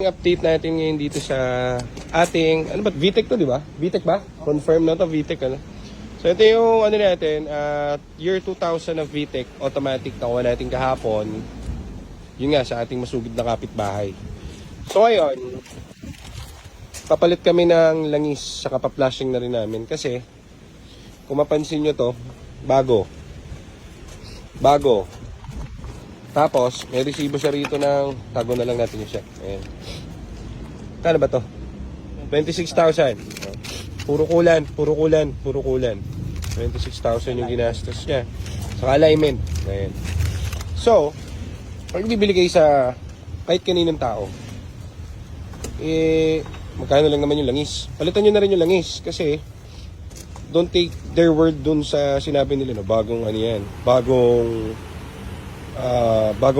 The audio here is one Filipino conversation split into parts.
Update natin ngayon dito sa ating, ano ba, VTEC to, di ba? VTEC ba? Confirm na to, VTEC, ano? So, ito yung, ano natin, year 2000 of VTEC, automatic, nakuha natin kahapon. Yun nga, sa ating masugid na kapitbahay. So, ngayon, papalit kami ng langis, saka pa-flashing na rin namin. Kasi, kung mapansin nyo to, bago. Tapos, may resibo siya rito ng, tago na lang natin yung check. Ayan. Kano ba to? 26,000. Puro kulan. 26,000 yung ginastos niya. Sa alignment. Ayan. So, pag bibili kayo sa kahit kaninong tao, magkano lang naman yung langis. Palitan nyo na rin yung langis. Kasi, don't take their word dun sa sinabi nila, no? Bagong ano yan. Bagong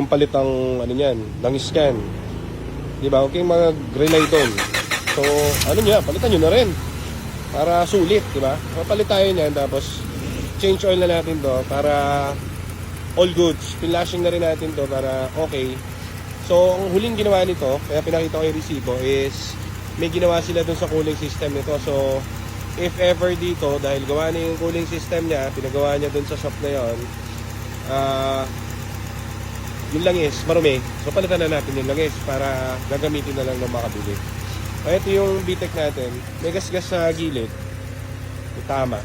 palit ang ano niyan, langis yan. Di ba? Okay, mag-rely doon. So, ano niya, palitan nyo na rin. Para sulit, di ba? Papalit tayo niyan, tapos change oil na natin to para all goods. Pinlashing na rin natin to para okay. So, ang huling ginawa nito, kaya pinakita ko yung resibo, is may ginawa sila doon sa cooling system nito. So, if ever dito, dahil gawa na yung cooling system niya, pinagawa niya doon sa shop na yon, yung langis, marumi. So, palitan na natin yung langis para gagamitin na lang ng makabili. Ito yung VTEC natin. May gas-gas sa gilid. Tama.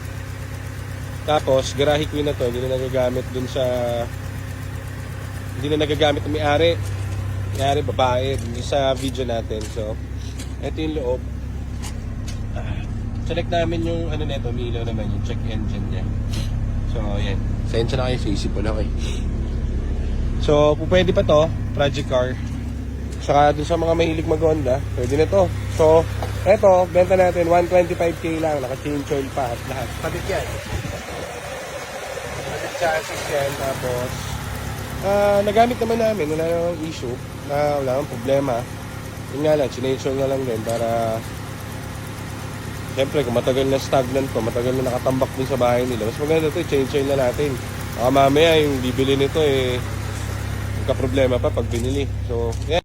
Tapos, garahe queen na to. Hindi na nagagamit dun sa... Hindi na nagagamit ng may-ari. May-ari, babae. Dun sa video natin. So, ito yung loob. Select namin yung ano neto, umiilaw naman yung check engine niya. So, yan. Sensya na kayo, feasible na kayo. So, pwede pa to, project car. Saka dun sa mga mahilig mag-Honda, pwede na to. So, eto, benta natin, 125k lang, naka-change oil pa at lahat. Patit yan. Patit chassis yan, tapos, nagamit naman namin, wala namang issue, wala namang problema. Yun nga lang, change oil na lang din para, siyempre, kung matagal na stagnant to, matagal na nakatambak din sa bahay nila, mas maganda to, change oil na natin. Mamaya, yung bibili nito, kaproblema pa pag binili. So, yan.